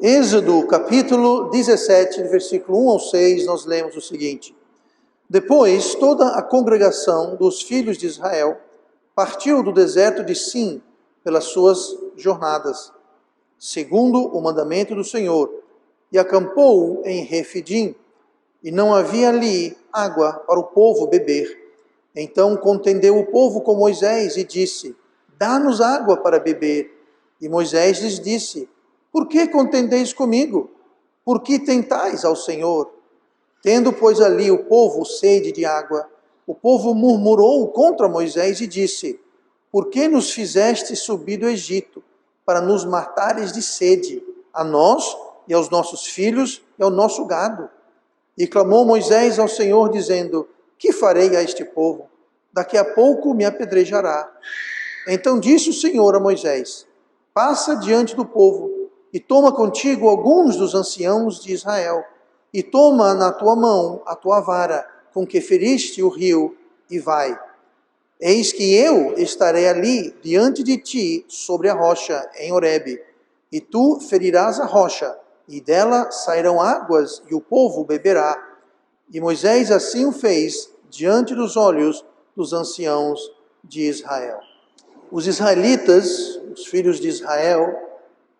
Êxodo capítulo 17, versículo 1 ao 6, nós lemos o seguinte: Depois toda a congregação dos filhos de Israel partiu do deserto de Sim pelas suas jornadas, segundo o mandamento do Senhor, e acampou em Refidim, e não havia ali água para o povo beber. Então contendeu o povo com Moisés e disse: Dá-nos água para beber. E Moisés lhes disse: Por que contendeis comigo? Por que tentais ao Senhor? Tendo, pois, ali o povo sede de água, o povo murmurou contra Moisés e disse: Por que nos fizeste subir do Egito, para nos matares de sede, a nós e aos nossos filhos e ao nosso gado? E clamou Moisés ao Senhor, dizendo: Que farei a este povo? Daqui a pouco me apedrejará. Então disse o Senhor a Moisés: Passa diante do povo, e toma contigo alguns dos anciãos de Israel, e toma na tua mão a tua vara, com que feriste o rio, e vai. Eis que eu estarei ali diante de ti sobre a rocha em Horebe, e tu ferirás a rocha, e dela sairão águas, e o povo beberá. E Moisés assim o fez diante dos olhos dos anciãos de Israel. Os israelitas, os filhos de Israel,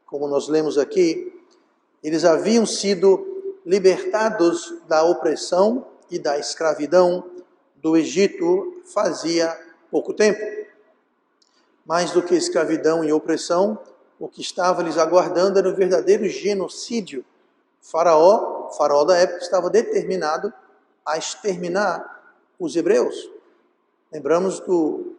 como nós lemos aqui, eles haviam sido libertados da opressão e da escravidão do Egito fazia pouco tempo. Mais do que escravidão e opressão, o que estava lhes aguardando era um verdadeiro genocídio. Faraó da época estava determinado a exterminar os hebreus. Lembramos do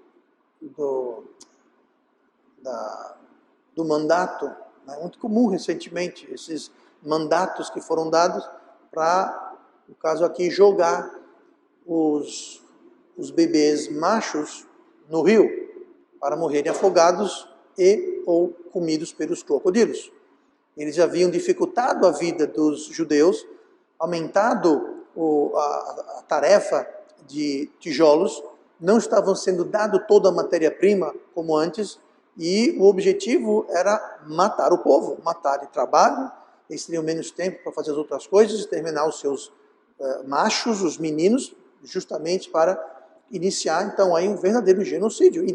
mandato, né, muito comum recentemente, esses mandatos que foram dados para, no caso aqui, jogar os bebês machos no rio para morrerem afogados e ou comidos pelos crocodilos. Eles haviam dificultado a vida dos judeus, aumentado a tarefa de tijolos, não estavam sendo dado toda a matéria-prima como antes, e o objetivo era matar o povo, matar de trabalho. Eles teriam menos tempo para fazer as outras coisas, exterminar os seus machos, os meninos, justamente para iniciar então aí um verdadeiro genocídio. E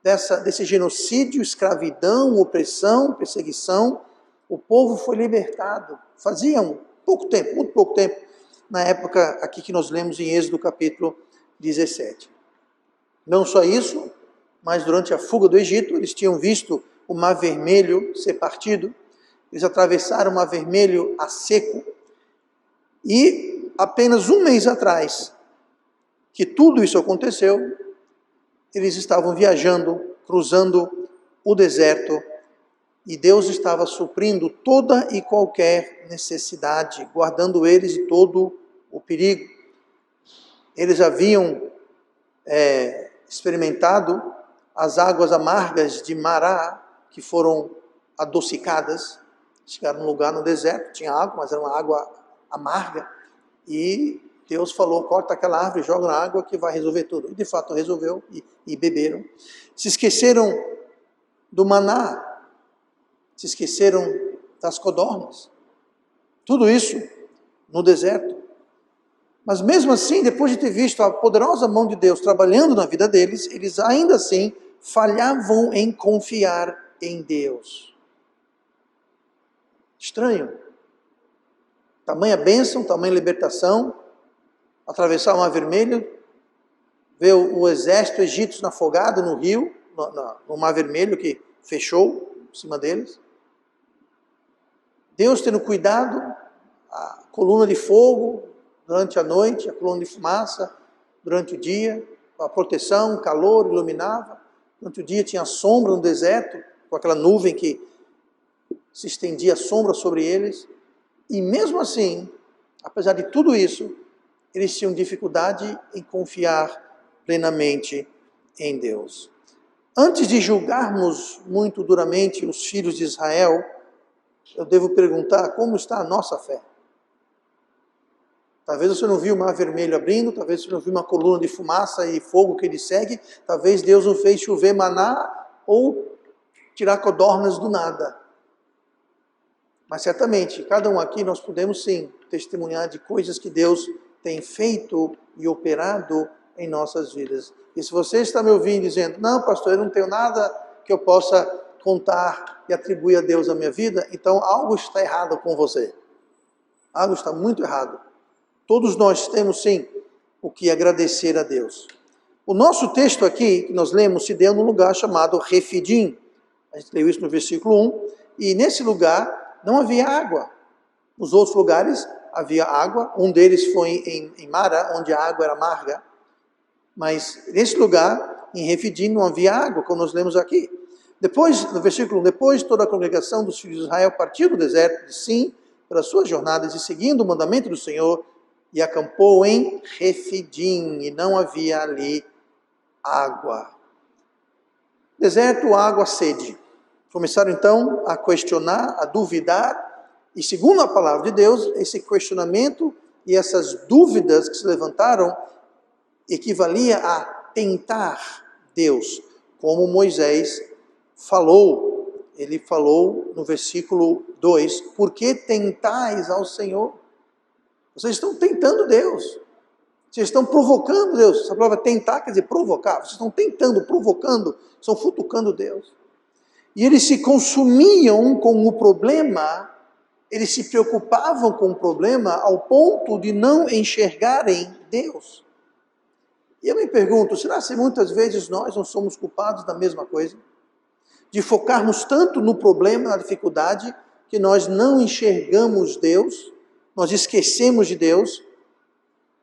desse genocídio, escravidão, opressão, perseguição, o povo foi libertado. Fazia pouco tempo, muito pouco tempo, na época aqui que nós lemos em Êxodo capítulo 17. Não só isso, mas durante a fuga do Egito, eles tinham visto o Mar Vermelho ser partido, eles atravessaram o Mar Vermelho a seco, e apenas um mês atrás que tudo isso aconteceu, eles estavam viajando, cruzando o deserto, e Deus estava suprindo toda e qualquer necessidade, guardando eles de todo o perigo. Eles haviam experimentado as águas amargas de Mará, que foram adocicadas. Chegaram num lugar no deserto, tinha água, mas era uma água amarga, e Deus falou: corta aquela árvore, joga na água que vai resolver tudo. E de fato resolveu, e beberam. Se esqueceram do maná, se esqueceram das codornas. Tudo isso no deserto. Mas mesmo assim, depois de ter visto a poderosa mão de Deus trabalhando na vida deles, eles ainda assim falhavam em confiar em Deus. Estranho. Tamanha bênção, tamanha libertação, atravessar o Mar Vermelho, ver o exército egípcio afogado no rio, no Mar Vermelho que fechou em cima deles. Deus tendo cuidado, a coluna de fogo durante a noite, a coluna de fumaça durante o dia, a proteção, o calor iluminava. Durante o dia tinha sombra no deserto, com aquela nuvem que se estendia a sombra sobre eles. E mesmo assim, apesar de tudo isso, eles tinham dificuldade em confiar plenamente em Deus. Antes de julgarmos muito duramente os filhos de Israel, eu devo perguntar: como está a nossa fé? Talvez você não viu o Mar Vermelho abrindo, talvez você não viu uma coluna de fumaça e fogo que ele segue, talvez Deus não fez chover maná ou tirar codornas do nada. Mas certamente, cada um aqui nós podemos sim testemunhar de coisas que Deus tem feito e operado em nossas vidas. E se você está me ouvindo dizendo, não, pastor, eu não tenho nada que eu possa contar e atribuir a Deus a minha vida, então algo está errado com você. Algo está muito errado. Todos nós temos sim o que agradecer a Deus. O nosso texto aqui, que nós lemos, se deu num lugar chamado Refidim. A gente leu isso no versículo 1. E nesse lugar não havia água. Nos outros lugares havia água. Um deles foi em Mara, onde a água era amarga. Mas nesse lugar, em Refidim, não havia água, como nós lemos aqui. Depois, no versículo 1, depois toda a congregação dos filhos de Israel partiu do deserto de Sim pelas suas jornadas e seguindo o mandamento do Senhor, e acampou em Refidim, e não havia ali água. Deserto, água, sede. Começaram então a questionar, a duvidar, e segundo a palavra de Deus, esse questionamento e essas dúvidas que se levantaram equivalia a tentar Deus, como Moisés falou. Ele falou no versículo 2, por que tentais ao Senhor? Vocês estão tentando Deus. Vocês estão provocando Deus. Essa palavra tentar quer dizer provocar. Vocês estão tentando, provocando, estão futucando Deus. E eles se consumiam com o problema, eles se preocupavam com o problema ao ponto de não enxergarem Deus. E eu me pergunto, será que muitas vezes nós não somos culpados da mesma coisa? De focarmos tanto no problema, na dificuldade, que nós não enxergamos Deus, nós esquecemos de Deus.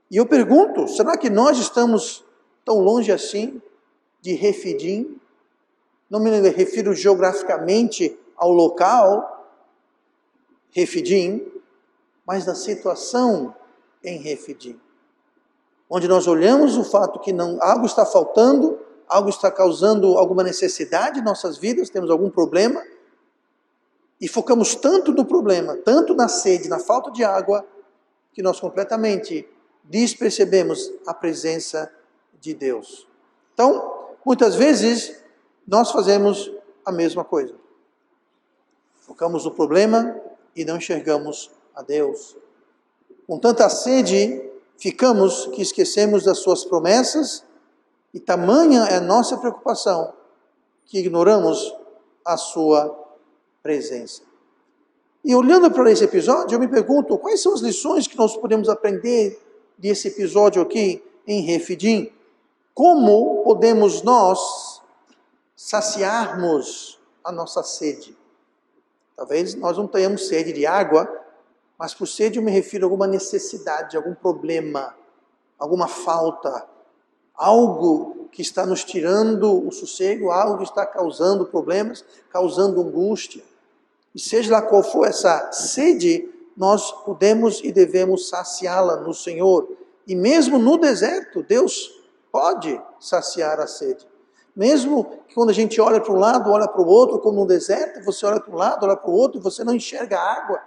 E eu pergunto, será que nós estamos tão longe assim de Refidim? Não me refiro geograficamente ao local, Refidim, mas da situação em Refidim. Onde nós olhamos o fato que algo está faltando, algo está causando alguma necessidade em nossas vidas, temos algum problema, e focamos tanto no problema, tanto na sede, na falta de água, que nós completamente despercebemos a presença de Deus. Então, muitas vezes, nós fazemos a mesma coisa. Focamos no problema e não enxergamos a Deus. Com tanta sede, ficamos que esquecemos das suas promessas, e tamanha é a nossa preocupação, que ignoramos a sua presença. E olhando para esse episódio, eu me pergunto, quais são as lições que nós podemos aprender desse episódio aqui em Refidim? Como podemos nós saciarmos a nossa sede? Talvez nós não tenhamos sede de água, mas por sede eu me refiro a alguma necessidade, algum problema, alguma falta, algo que está nos tirando o sossego, algo que está causando problemas, causando angústia. E seja lá qual for essa sede, nós podemos e devemos saciá-la no Senhor. E mesmo no deserto, Deus pode saciar a sede. Mesmo que quando a gente olha para um lado, olha para o outro, como no deserto, você olha para um lado, olha para o outro, e você não enxerga água.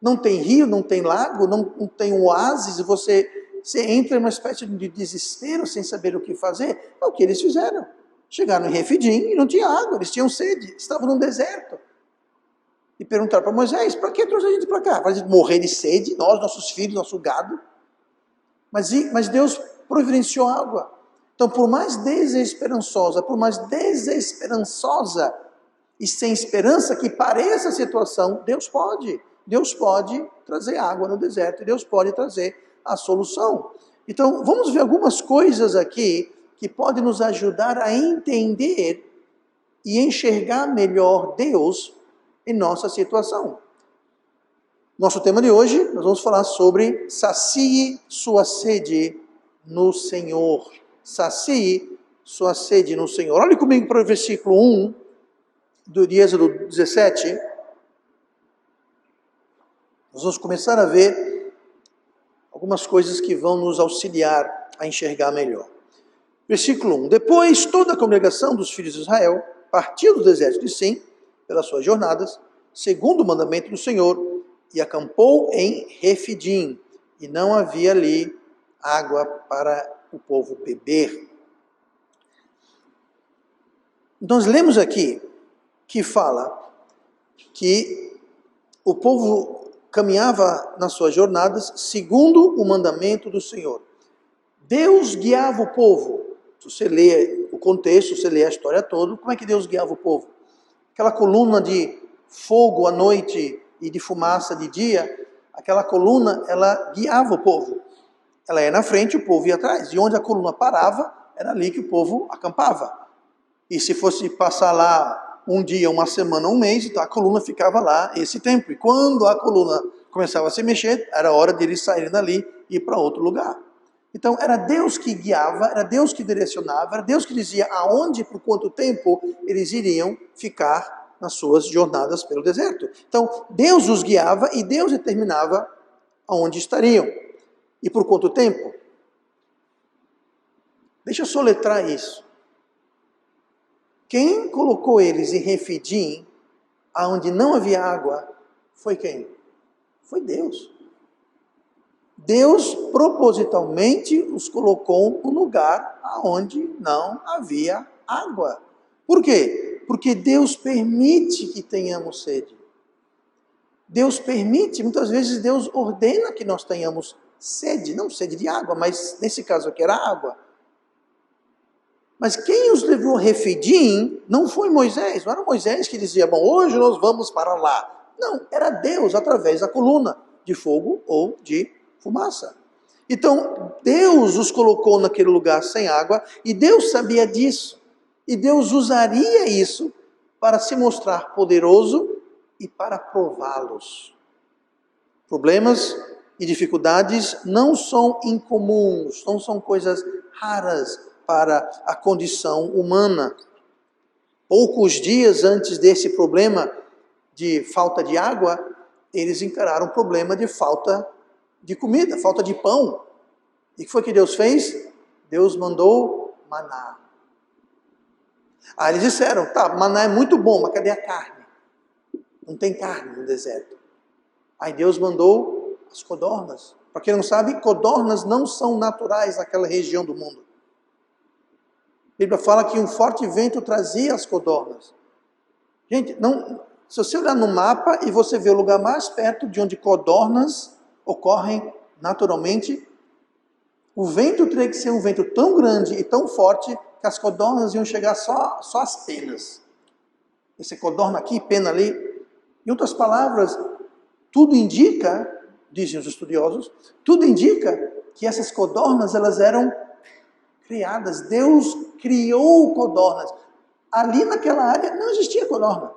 Não tem rio, não tem lago, não tem um oásis, e você entra em uma espécie de desespero sem saber o que fazer. É o que eles fizeram. Chegaram em Refidim e não tinha água, eles tinham sede, estavam num deserto. E perguntaram para Moisés, para que trouxe a gente para cá? Para a gente morrer de sede, nós, nossos filhos, nosso gado? Mas Deus providenciou água. Então, por mais desesperançosa e sem esperança que pareça a situação, Deus pode trazer água no deserto, Deus pode trazer a solução. Então, vamos ver algumas coisas aqui que podem nos ajudar a entender e enxergar melhor Deus em nossa situação. Nosso tema de hoje, nós vamos falar sobre sacie sua sede no Senhor. Sacie sua sede no Senhor. Olhe comigo para o versículo 1 do Êxodo 17. Nós vamos começar a ver algumas coisas que vão nos auxiliar a enxergar melhor. Versículo 1. Depois toda a congregação dos filhos de Israel partiu do deserto de Sim, pelas suas jornadas, segundo o mandamento do Senhor, e acampou em Refidim, e não havia ali água para o povo beber. Nós lemos aqui que fala que o povo caminhava nas suas jornadas segundo o mandamento do Senhor. Deus guiava o povo. Se você lê o contexto, você lê a história toda, como é que Deus guiava o povo? Aquela coluna de fogo à noite e de fumaça de dia, aquela coluna, ela guiava o povo. Ela ia na frente, o povo ia atrás. E onde a coluna parava, era ali que o povo acampava. E se fosse passar lá um dia, uma semana, um mês, então a coluna ficava lá esse tempo. E quando a coluna começava a se mexer, era hora de eles saírem dali e ir para outro lugar. Então era Deus que guiava, era Deus que direcionava, era Deus que dizia aonde e por quanto tempo eles iriam ficar nas suas jornadas pelo deserto. Então Deus os guiava e Deus determinava aonde estariam. E por quanto tempo? Deixa eu soletrar isso. Quem colocou eles em Refidim, aonde não havia água, foi quem? Foi Deus. Deus propositalmente os colocou no lugar aonde não havia água. Por quê? Porque Deus permite que tenhamos sede. Deus permite, muitas vezes Deus ordena que nós tenhamos sede, não sede de água, mas nesse caso aqui era água. Mas quem os levou a Refidim não foi Moisés, não era Moisés que dizia, bom, hoje nós vamos para lá. Não, era Deus através da coluna de fogo ou de fumaça. Então, Deus os colocou naquele lugar sem água e Deus sabia disso. E Deus usaria isso para se mostrar poderoso e para prová-los. Problemas e dificuldades não são incomuns, não são coisas raras para a condição humana. Poucos dias antes desse problema de falta de água, eles encararam o problema de falta de comida, falta de pão. E o que foi que Deus fez? Deus mandou maná. Aí eles disseram, tá, maná é muito bom, mas cadê a carne? Não tem carne no deserto. Aí Deus mandou as codornas. Para quem não sabe, codornas não são naturais naquela região do mundo. A Bíblia fala que um forte vento trazia as codornas. Gente, se você olhar no mapa e você vê o lugar mais perto de onde codornas ocorrem naturalmente, o vento teria que ser um vento tão grande e tão forte que as codornas iam chegar só às penas. Esse codorna aqui, pena ali. Em outras palavras, tudo indica, dizem os estudiosos, tudo indica que essas codornas elas eram criadas. Deus criou codornas. Ali naquela área não existia codorna.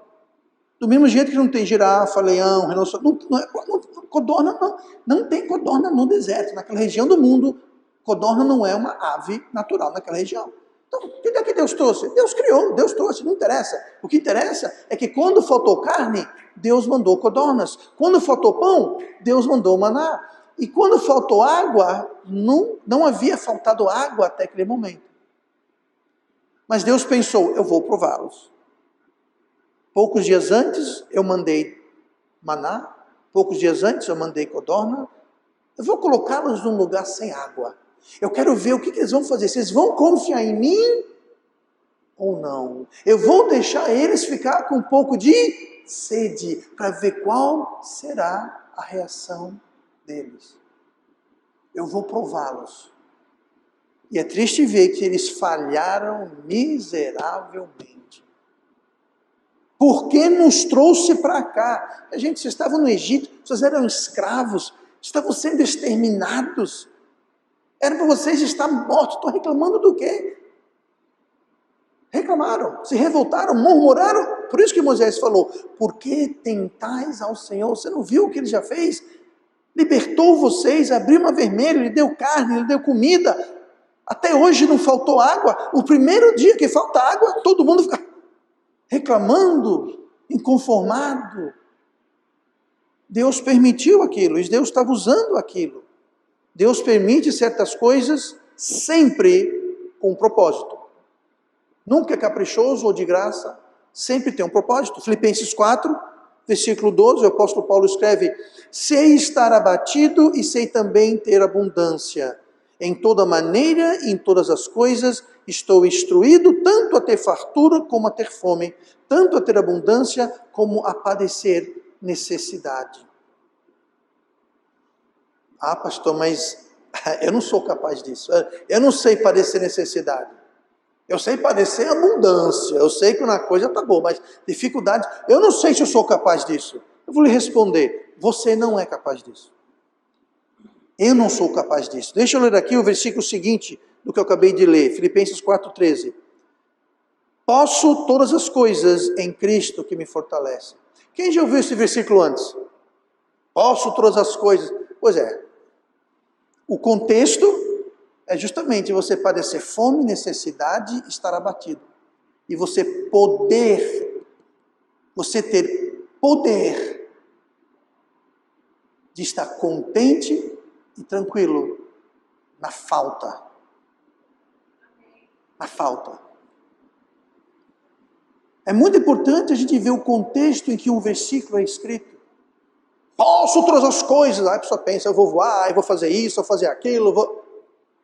Do mesmo jeito que não tem girafa, leão, rinoceronte, não tem codorna no deserto. Naquela região do mundo, codorna não é uma ave natural naquela região. Então, o que é que Deus trouxe? Deus criou, Deus trouxe, não interessa. O que interessa é que quando faltou carne, Deus mandou codornas. Quando faltou pão, Deus mandou maná. E quando faltou água, não havia faltado água até aquele momento. Mas Deus pensou, eu vou prová-los. Poucos dias antes eu mandei maná, poucos dias antes eu mandei codorna. Eu vou colocá-los num lugar sem água. Eu quero ver o que eles vão fazer. Se eles vão confiar em mim ou não. Eu vou deixar eles ficar com um pouco de sede para ver qual será a reação deles. Eu vou prová-los. E é triste ver que eles falharam miseravelmente. Por que nos trouxe para cá? Gente, vocês estavam no Egito, vocês eram escravos, estavam sendo exterminados. Era para vocês estar mortos. Estão reclamando do quê? Reclamaram, se revoltaram, murmuraram. Por isso que Moisés falou, por que tentais ao Senhor? Você não viu o que ele já fez? Libertou vocês, abriu o mar vermelho, lhe deu carne, lhe deu comida. Até hoje não faltou água. O primeiro dia que falta água, todo mundo fica reclamando, inconformado. Deus permitiu aquilo, e Deus estava usando aquilo. Deus permite certas coisas sempre com um propósito. Nunca é caprichoso ou de graça, sempre tem um propósito. Filipenses 4, versículo 12, o apóstolo Paulo escreve, sei estar abatido e sei também ter abundância. Em toda maneira e em todas as coisas estou instruído tanto a ter fartura como a ter fome, tanto a ter abundância como a padecer necessidade. Ah, pastor, mas eu não sou capaz disso. Eu não sei padecer necessidade. Eu sei padecer abundância. Eu sei que uma coisa está boa, mas dificuldade, eu não sei se eu sou capaz disso. Eu vou lhe responder, você não é capaz disso. Eu não sou capaz disso. Deixa eu ler aqui o versículo seguinte do que eu acabei de ler, Filipenses 4,13. Posso todas as coisas em Cristo que me fortalece. Quem já ouviu esse versículo antes? Posso todas as coisas. Pois é. O contexto é justamente você padecer fome, necessidade, estar abatido. E você ter poder de estar contente e tranquilo na falta. Na falta. É muito importante a gente ver o contexto em que um versículo é escrito. Posso todas as coisas. Aí a pessoa pensa, eu vou voar, eu vou fazer isso, eu vou fazer aquilo,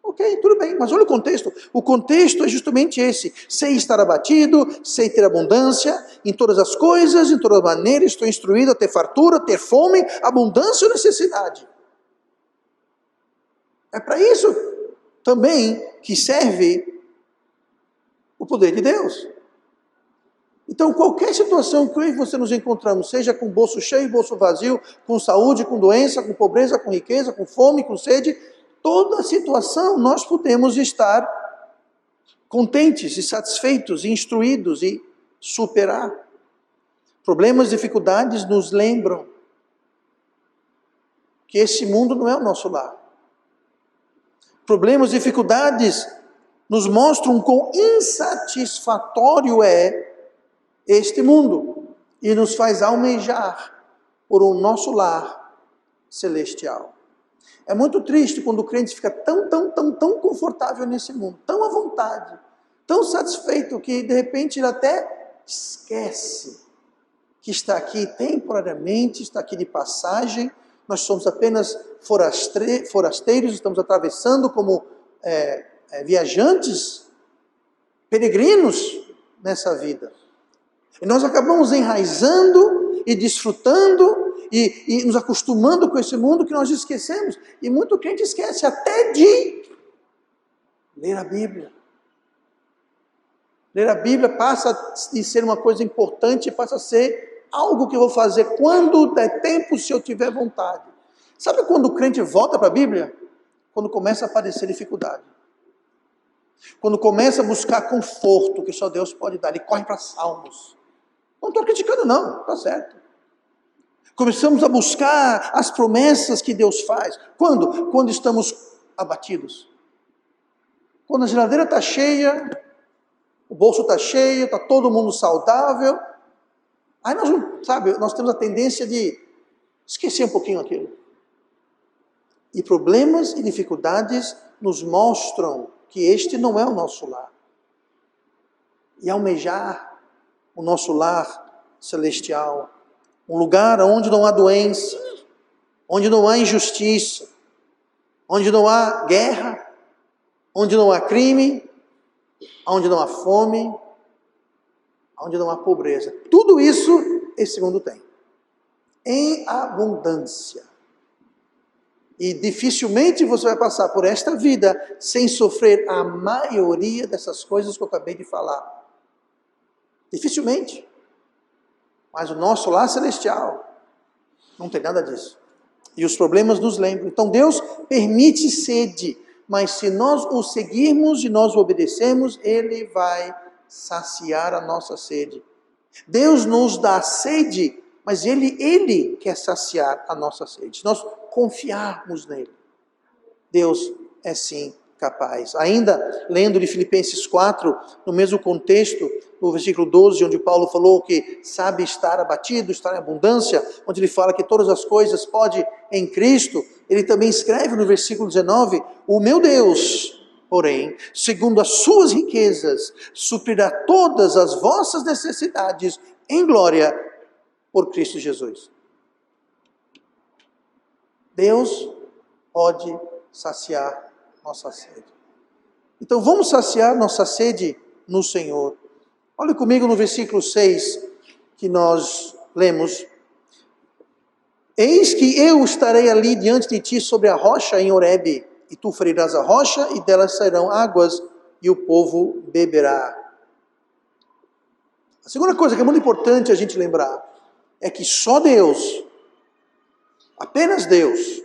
Ok, tudo bem, mas olha o contexto. O contexto é justamente esse. Sei estar abatido, sei ter abundância, em todas as coisas, em todas as maneiras, estou instruído a ter fartura, ter fome, abundância ou necessidade. É para isso também que serve o poder de Deus. Então, qualquer situação que eu e você nos encontramos, seja com bolso cheio, bolso vazio, com saúde, com doença, com pobreza, com riqueza, com fome, com sede, toda situação nós podemos estar contentes e satisfeitos, e instruídos e superar. Problemas, dificuldades nos lembram que esse mundo não é o nosso lar. Problemas, dificuldades nos mostram quão insatisfatório é este mundo e nos faz almejar por um nosso lar celestial. É muito triste quando o crente fica tão confortável nesse mundo, tão à vontade, tão satisfeito que de repente ele até esquece que está aqui temporariamente, está aqui de passagem, nós somos apenas forasteiros, estamos atravessando como viajantes, peregrinos nessa vida. E nós acabamos enraizando e desfrutando e nos acostumando com esse mundo que nós esquecemos. E muito crente esquece até de ler a Bíblia. Ler a Bíblia passa de ser uma coisa importante, passa a ser algo que eu vou fazer quando der tempo, se eu tiver vontade. Sabe quando o crente volta para a Bíblia? Quando começa a aparecer dificuldade. Quando começa a buscar conforto que só Deus pode dar. Ele corre para Salmos. Não estou criticando não, está certo. Começamos a buscar as promessas que Deus faz. Quando? Quando estamos abatidos. Quando a geladeira está cheia, o bolso está cheio, está todo mundo saudável. Aí nós temos a tendência de esquecer um pouquinho aquilo. E problemas e dificuldades nos mostram que este não é o nosso lar. E almejar o nosso lar celestial, um lugar onde não há doença, onde não há injustiça, onde não há guerra, onde não há crime, onde não há fome, onde não há pobreza. Tudo isso esse mundo tem, em abundância. E dificilmente você vai passar por esta vida sem sofrer a maioria dessas coisas que eu acabei de falar. Dificilmente. Mas o nosso lar celestial não tem nada disso. E os problemas nos lembram. Então Deus permite sede, mas se nós o seguirmos e nós o obedecemos, Ele vai saciar a nossa sede. Deus nos dá sede, mas Ele quer saciar a nossa sede. Se nós confiarmos nele, Deus é sim capaz. Ainda lendo de Filipenses 4, no mesmo contexto, no versículo 12, onde Paulo falou que sabe estar abatido, estar em abundância, onde ele fala que todas as coisas pode em Cristo, ele também escreve no versículo 19, o meu Deus, porém, segundo as suas riquezas, suprirá todas as vossas necessidades em glória por Cristo Jesus. Deus pode saciar nossa sede. Então vamos saciar nossa sede no Senhor. Olha comigo no versículo 6 que nós lemos. Eis que eu estarei ali diante de ti sobre a rocha em Horebe, e tu ferirás a rocha, e delas sairão águas, e o povo beberá. A segunda coisa que é muito importante a gente lembrar é que só Deus, apenas Deus,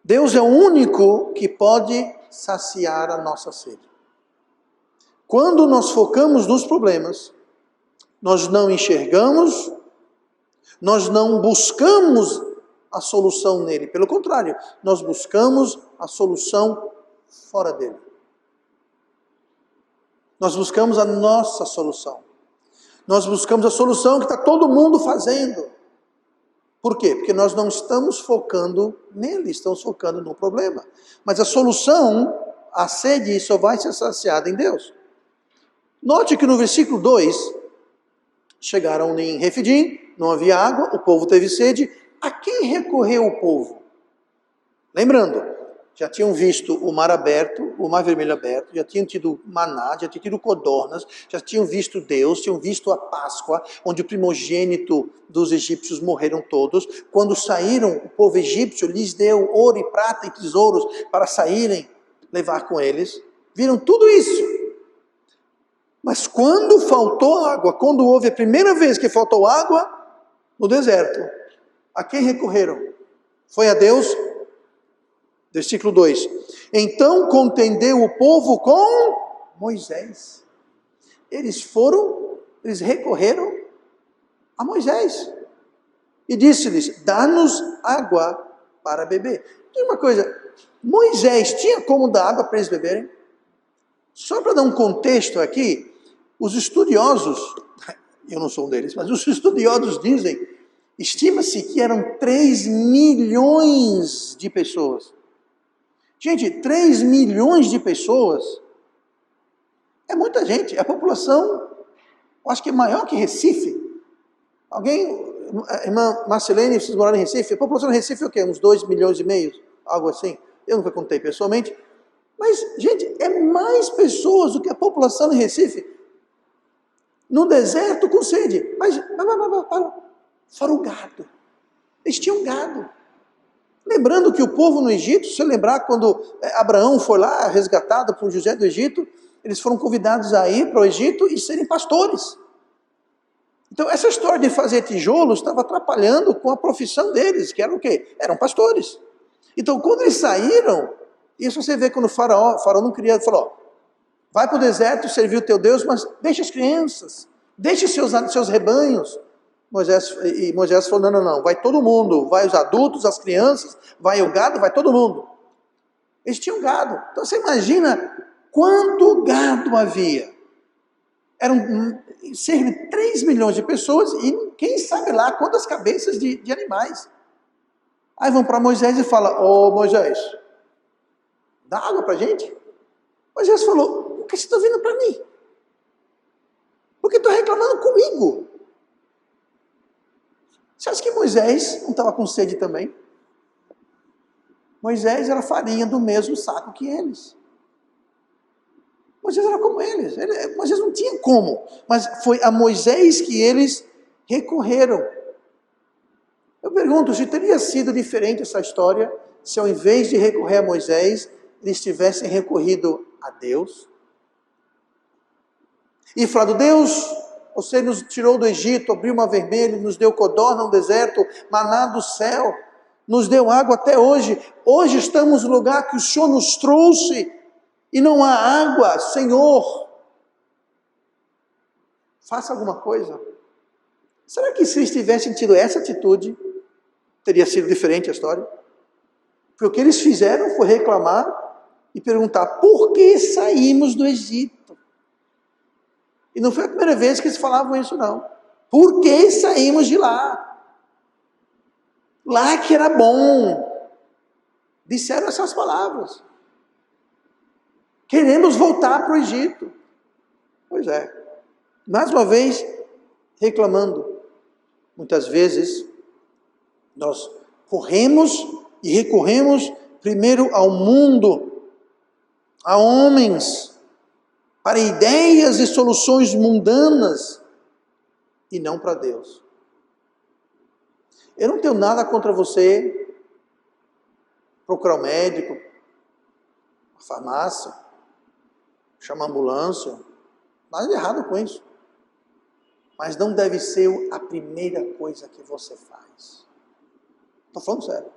Deus é o único que pode saciar a nossa sede. Quando nós focamos nos problemas, nós não enxergamos, nós não buscamos a solução nele. Pelo contrário, nós buscamos a solução fora dele. Nós buscamos a nossa solução. Nós buscamos a solução que está todo mundo fazendo. Por quê? Porque nós não estamos focando nele, estamos focando no problema. Mas a solução, a sede, só vai ser saciada em Deus. Note que no versículo 2, chegaram em Refidim, não havia água, o povo teve sede. A quem recorreu o povo? Lembrando, já tinham visto o mar aberto, o mar vermelho aberto, já tinham tido maná, já tinham tido codornas, já tinham visto Deus, tinham visto a Páscoa, onde o primogênito dos egípcios morreram todos. Quando saíram, o povo egípcio lhes deu ouro e prata e tesouros para saírem, levar com eles. Viram tudo isso. Mas quando faltou água, quando houve a primeira vez que faltou água, no deserto, a quem recorreram? Foi a Deus? Versículo 2. Então contendeu o povo com Moisés. Eles recorreram a Moisés. E disse-lhes, dá-nos água para beber. Tem uma coisa, Moisés tinha como dar água para eles beberem? Só para dar um contexto aqui, os estudiosos, eu não sou um deles, mas os estudiosos dizem, estima-se que eram 3 milhões de pessoas. Gente, 3 milhões de pessoas é muita gente. A população, eu acho que é maior que Recife. Alguém, irmã Marcelene, vocês moraram em Recife? A população de Recife é o quê? Uns 2 milhões e meio? Algo assim. Eu nunca contei pessoalmente. Mas, gente, é mais pessoas do que a população de Recife. No deserto com sede. Mas, fora o gado. Eles tinham gado. Lembrando que o povo no Egito, se você lembrar quando Abraão foi lá resgatado por José do Egito, eles foram convidados a ir para o Egito e serem pastores. Então essa história de fazer tijolos estava atrapalhando com a profissão deles, que era o quê? Eram pastores. Então quando eles saíram, isso você vê quando o faraó não queria, falou, vai para o deserto servir o teu Deus, mas deixa as crianças, deixa seus rebanhos. Moisés falou, não, vai todo mundo, vai os adultos, as crianças, vai o gado, vai todo mundo. Eles tinham gado. Então você imagina quanto gado havia. Eram cerca de 3 milhões de pessoas e quem sabe lá quantas cabeças de animais. Aí vão para Moisés e falam, Moisés, dá água para a gente? Moisés falou, por que você está vindo para mim? Porque estou reclamando comigo. Você acha que Moisés não estava com sede também? Moisés era farinha do mesmo saco que eles. Moisés era como eles. Moisés não tinha como. Mas foi a Moisés que eles recorreram. Eu pergunto, se teria sido diferente essa história, se ao invés de recorrer a Moisés, eles tivessem recorrido a Deus? E falado, Deus, você nos tirou do Egito, abriu o mar vermelho, nos deu codorna no deserto, maná do céu, nos deu água até hoje. Hoje estamos no lugar que o Senhor nos trouxe e não há água, Senhor. Faça alguma coisa. Será que se eles tivessem tido essa atitude, teria sido diferente a história? Porque o que eles fizeram foi reclamar e perguntar, por que saímos do Egito? E não foi a primeira vez que eles falavam isso, não. Por que saímos de lá? Lá que era bom. Disseram essas palavras. Queremos voltar para o Egito. Pois é. Mais uma vez, reclamando. Muitas vezes, nós corremos e recorremos primeiro ao mundo, a homens, para ideias e soluções mundanas, e não para Deus. Eu não tenho nada contra você procurar um médico, uma farmácia, chamar ambulância. Nada de errado com isso. Mas não deve ser a primeira coisa que você faz. Estou falando sério.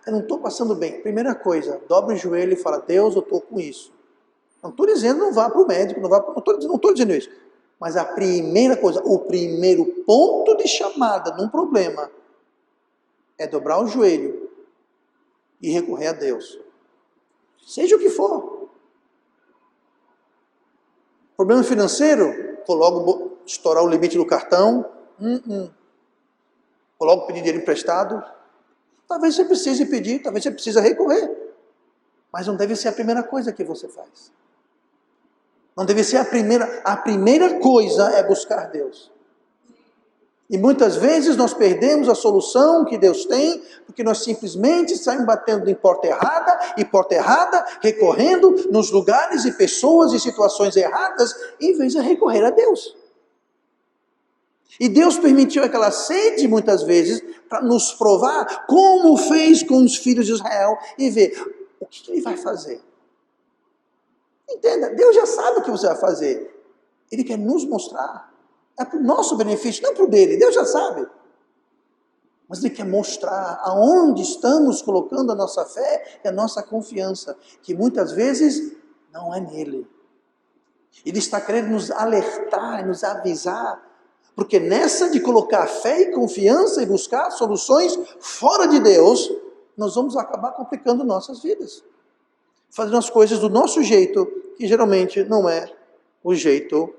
Eu não estou passando bem. Primeira coisa, dobre o joelho e fala, Deus, eu estou com isso. Não estou dizendo não vá para o médico, não estou dizendo isso. Mas a primeira coisa, o primeiro ponto de chamada num problema é dobrar o joelho e recorrer a Deus. Seja o que for. Problema financeiro, vou logo estourar o limite do cartão. Vou logo pedir dinheiro emprestado. Talvez você precise pedir, talvez você precise recorrer. Mas não deve ser a primeira coisa que você faz. Não deve ser a primeira coisa é buscar Deus. E muitas vezes nós perdemos a solução que Deus tem, porque nós simplesmente saímos batendo em porta errada, recorrendo nos lugares e pessoas e situações erradas, em vez de recorrer a Deus. E Deus permitiu aquela sede, muitas vezes, para nos provar, como fez com os filhos de Israel, e ver o que Ele vai fazer. Entenda, Deus já sabe o que você vai fazer. Ele quer nos mostrar. É para o nosso benefício, não para o dele. Deus já sabe. Mas Ele quer mostrar aonde estamos colocando a nossa fé e a nossa confiança, que muitas vezes não é nele. Ele está querendo nos alertar, nos avisar, porque nessa de colocar fé e confiança e buscar soluções fora de Deus, nós vamos acabar complicando nossas vidas. Fazendo as coisas do nosso jeito, que geralmente não é o jeito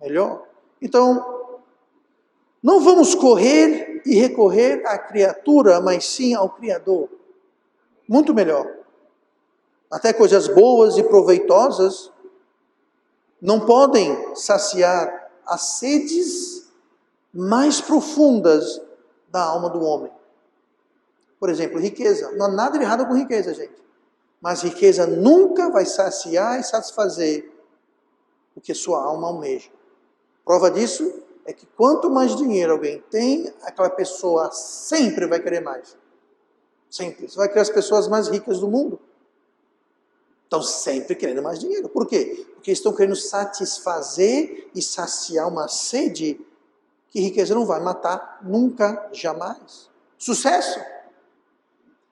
melhor. Então, não vamos correr e recorrer à criatura, mas sim ao Criador. Muito melhor. Até coisas boas e proveitosas não podem saciar as sedes mais profundas da alma do homem. Por exemplo, riqueza. Não há nada de errado com riqueza, gente. Mas riqueza nunca vai saciar e satisfazer o que sua alma almeja. Prova disso é que quanto mais dinheiro alguém tem, aquela pessoa sempre vai querer mais. Sempre. Você vai querer as pessoas mais ricas do mundo. Estão sempre querendo mais dinheiro. Por quê? Porque estão querendo satisfazer e saciar uma sede que riqueza não vai matar nunca, jamais. Sucesso.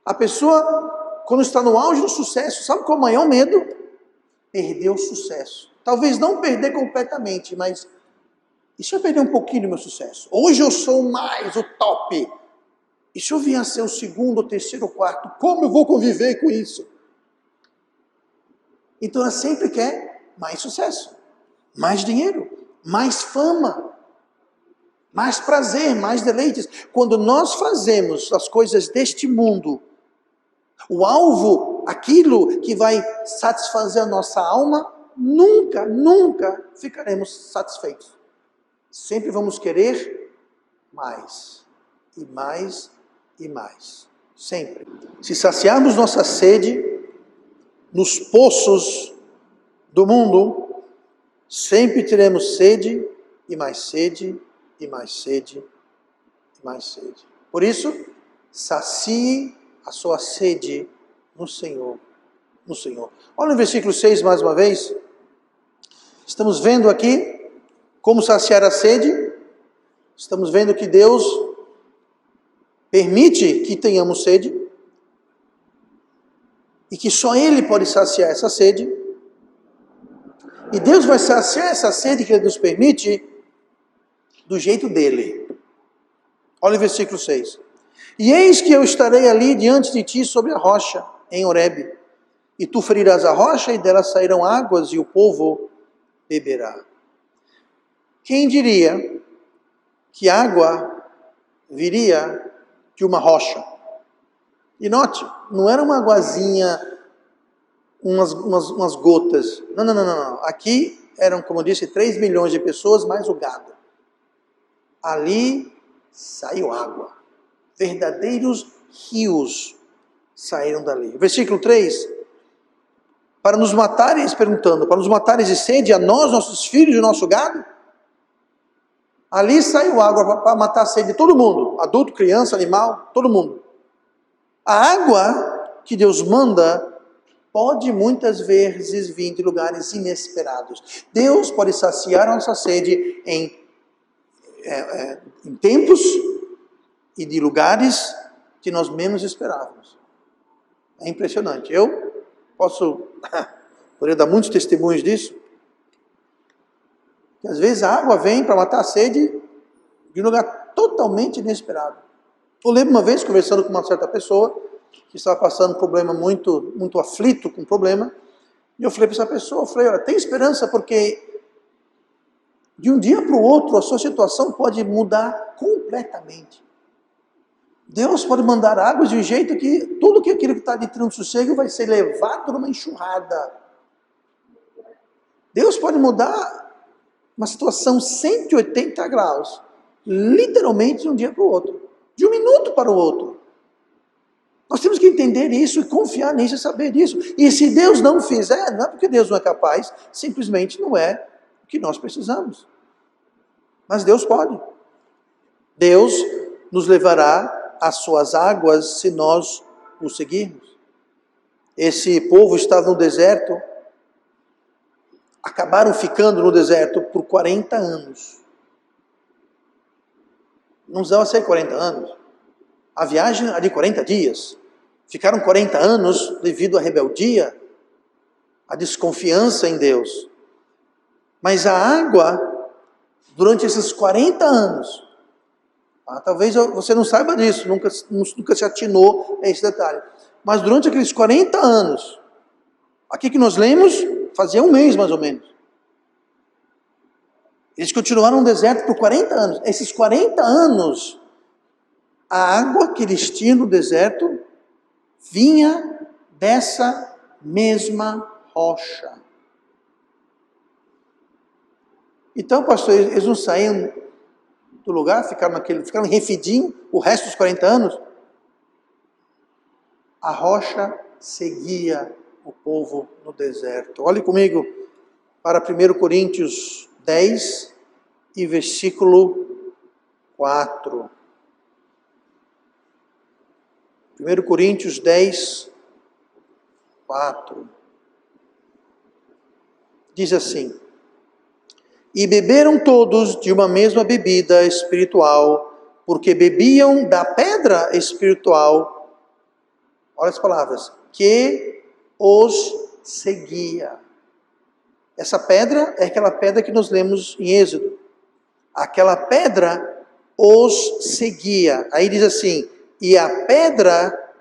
A pessoa, quando está no auge do sucesso, sabe qual é o maior medo? Perder o sucesso. Talvez não perder completamente, mas e se eu perder um pouquinho do meu sucesso? Hoje eu sou mais o top. E se eu vier a ser o segundo, o terceiro, o quarto? Como eu vou conviver com isso? Então ela sempre quer mais sucesso, mais dinheiro, mais fama, mais prazer, mais deleites. Quando nós fazemos as coisas deste mundo, o alvo, aquilo que vai satisfazer a nossa alma, nunca ficaremos satisfeitos. Sempre vamos querer mais, e mais, e mais. Sempre. Se saciarmos nossa sede nos poços do mundo, sempre teremos sede, e mais sede, e mais sede, e mais sede. Por isso, sacie a sua sede no Senhor. No Senhor. Olha no versículo 6 mais uma vez. Estamos vendo aqui como saciar a sede. Estamos vendo que Deus permite que tenhamos sede e que só Ele pode saciar essa sede. E Deus vai saciar essa sede que Ele nos permite do jeito dele. Olha o versículo 6. E eis que eu estarei ali diante de ti sobre a rocha, em Horebe, e tu ferirás a rocha, e dela sairão águas, e o povo beberá. Quem diria que água viria de uma rocha? E note, não era uma aguazinha, umas gotas. Não. Aqui eram, como eu disse, 3 milhões de pessoas, mais o gado. Ali saiu água. Verdadeiros rios saíram dali. Versículo 3. Para nos matares, perguntando, para nos matares de sede a nós, nossos filhos e o nosso gado? Ali saiu água para matar a sede de todo mundo, adulto, criança, animal, todo mundo. A água que Deus manda pode muitas vezes vir de lugares inesperados. Deus pode saciar a nossa sede em tempos e de lugares que nós menos esperávamos. É impressionante. Eu poderia dar muitos testemunhos disso. Que às vezes a água vem para matar a sede de um lugar totalmente inesperado. Eu lembro uma vez, conversando com uma certa pessoa, que estava passando um problema muito aflito com um problema, e eu falei para essa pessoa, olha, tem esperança, porque de um dia para o outro a sua situação pode mudar completamente. Deus pode mandar águas de um jeito que tudo aquilo que está de tendo sossego vai ser levado numa enxurrada. Deus pode mudar uma situação 180 graus, literalmente de um dia para o outro, de um minuto para o outro. Nós temos que entender isso e confiar nisso e saber disso. E se Deus não fizer, não é porque Deus não é capaz, simplesmente não é o que nós precisamos. Mas Deus pode. Deus nos levará às suas águas se nós o seguirmos. Esse povo estava no deserto, acabaram ficando no deserto por 40 anos. Não precisava ser 40 anos. A viagem era de 40 dias. Ficaram 40 anos devido à rebeldia, à desconfiança em Deus. Mas a água, durante esses 40 anos, talvez você não saiba disso, nunca se atinou a esse detalhe. Mas durante aqueles 40 anos, aqui que nós lemos, fazia um mês mais ou menos. Eles continuaram no deserto por 40 anos. Esses 40 anos, a água que eles tinham no deserto vinha dessa mesma rocha. Então, pastor, eles não saíram do lugar, ficaram em Refidim o resto dos 40 anos. A rocha seguia o povo no deserto. Olhe comigo para 1 Coríntios 10 e versículo 4. 1 Coríntios 10, 4. Diz assim: E beberam todos de uma mesma bebida espiritual, porque bebiam da pedra espiritual, olha as palavras, que os seguia. Essa pedra é aquela pedra que nós lemos em Êxodo. Aquela pedra os seguia. Aí diz assim, e a pedra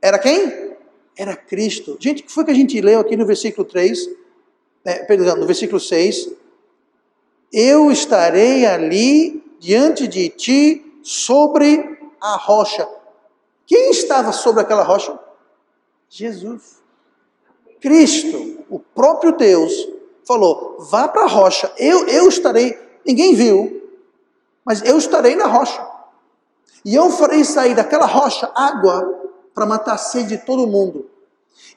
era quem? Era Cristo. Gente, o que foi que a gente leu aqui no versículo 3? No versículo 6. Eu estarei ali diante de ti sobre a rocha. Quem estava sobre aquela rocha? Jesus. Cristo, o próprio Deus, falou, vá para a rocha, eu estarei, ninguém viu, mas eu estarei na rocha. E eu farei sair daquela rocha água para matar a sede de todo mundo.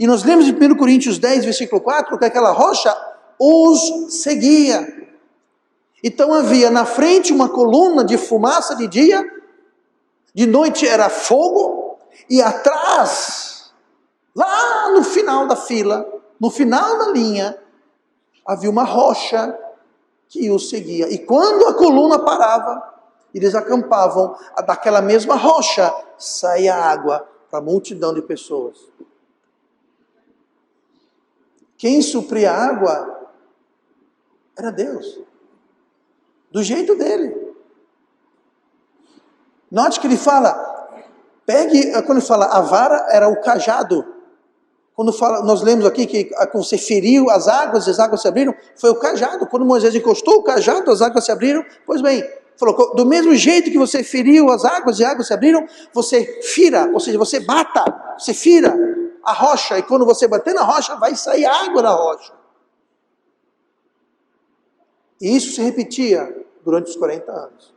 E nós lemos em 1 Coríntios 10, versículo 4, que aquela rocha os seguia. Então havia na frente uma coluna de fumaça de dia, de noite era fogo, e atrás, lá no final da fila, no final da linha, havia uma rocha que os seguia. E quando a coluna parava, eles acampavam, daquela mesma rocha saía água para a multidão de pessoas. Quem supria a água era Deus, do jeito dele. Note que ele fala, quando ele fala a vara era o cajado. Quando nós lemos aqui que você feriu as águas se abriram, foi o cajado. Quando Moisés encostou o cajado, as águas se abriram. Pois bem, falou, do mesmo jeito que você feriu as águas e águas se abriram, você fira, ou seja, você bata, você fira a rocha. E quando você bater na rocha, vai sair água da rocha. E isso se repetia durante os 40 anos.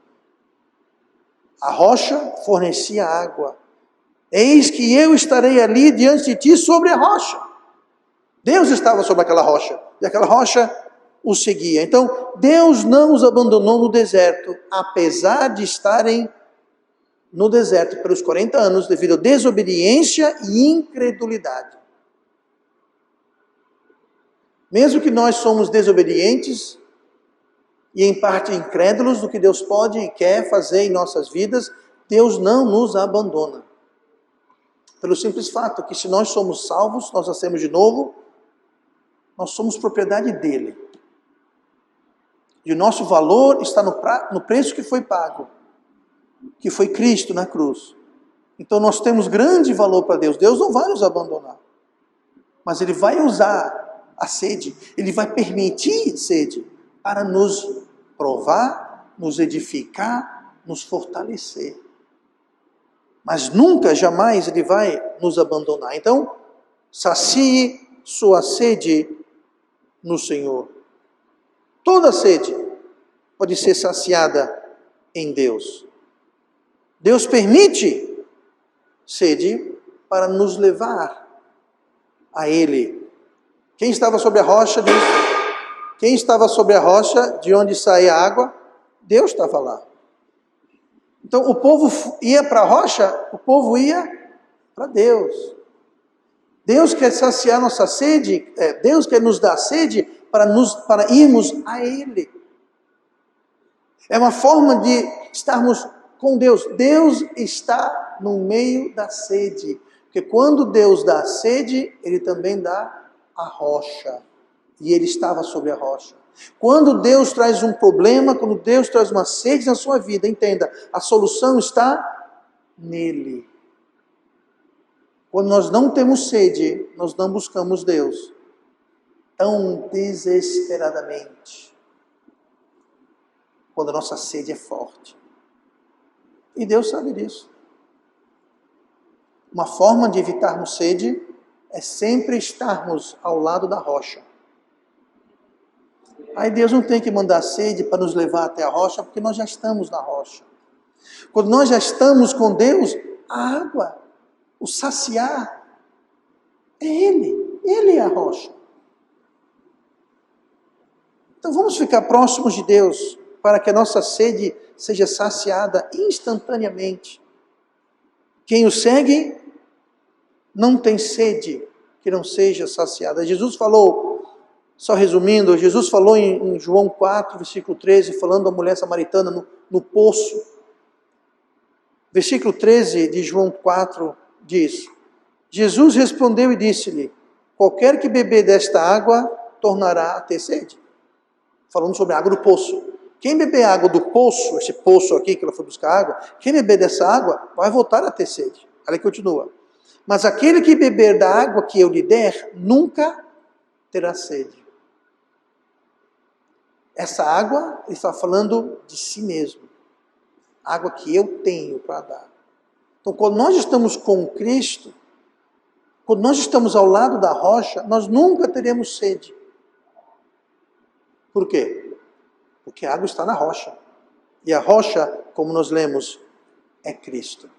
A rocha fornecia água. Eis que eu estarei ali diante de ti sobre a rocha. Deus estava sobre aquela rocha. E aquela rocha o seguia. Então, Deus não os abandonou no deserto, apesar de estarem no deserto pelos 40 anos, devido à desobediência e incredulidade. Mesmo que nós somos desobedientes e em parte incrédulos do que Deus pode e quer fazer em nossas vidas, Deus não nos abandona. Pelo simples fato que se nós somos salvos, nós nascemos de novo, nós somos propriedade dele. E o nosso valor está no preço que foi pago, que foi Cristo na cruz. Então nós temos grande valor para Deus. Deus não vai nos abandonar. Mas Ele vai usar a sede, Ele vai permitir sede para nos provar, nos edificar, nos fortalecer. Mas nunca, jamais Ele vai nos abandonar. Então, sacie sua sede no Senhor. Toda sede pode ser saciada em Deus. Deus permite sede para nos levar a Ele. Quem estava sobre a rocha diz: quem estava sobre a rocha de onde saía a água? Deus estava lá. Então o povo ia para a rocha, o povo ia para Deus. Deus quer saciar nossa sede, Deus quer nos dar sede para irmos a Ele. É uma forma de estarmos com Deus. Deus está no meio da sede. Porque quando Deus dá a sede, Ele também dá a rocha. E Ele estava sobre a rocha. Quando Deus traz um problema, quando Deus traz uma sede na sua vida, entenda, a solução está nele. Quando nós não temos sede, nós não buscamos Deus tão desesperadamente. Quando a nossa sede é forte. E Deus sabe disso. Uma forma de evitarmos sede é sempre estarmos ao lado da rocha. Aí Deus não tem que mandar sede para nos levar até a rocha, porque nós já estamos na rocha. Quando nós já estamos com Deus, a água, o saciar, é Ele é a rocha. Então vamos ficar próximos de Deus, para que a nossa sede seja saciada instantaneamente. Quem o segue não tem sede que não seja saciada. Jesus falou, só resumindo, Jesus falou em João 4, versículo 13, falando da mulher samaritana no poço. Versículo 13 de João 4 diz: Jesus respondeu e disse-lhe: qualquer que beber desta água tornará a ter sede. Falando sobre a água do poço. Quem beber água do poço, esse poço aqui que ela foi buscar água, quem beber dessa água vai voltar a ter sede. Aí continua. Mas aquele que beber da água que eu lhe der, nunca terá sede. Essa água, ele está falando de si mesmo. Água que eu tenho para dar. Então, quando nós estamos com Cristo, quando nós estamos ao lado da rocha, nós nunca teremos sede. Por quê? Porque a água está na rocha. E a rocha, como nós lemos, é Cristo.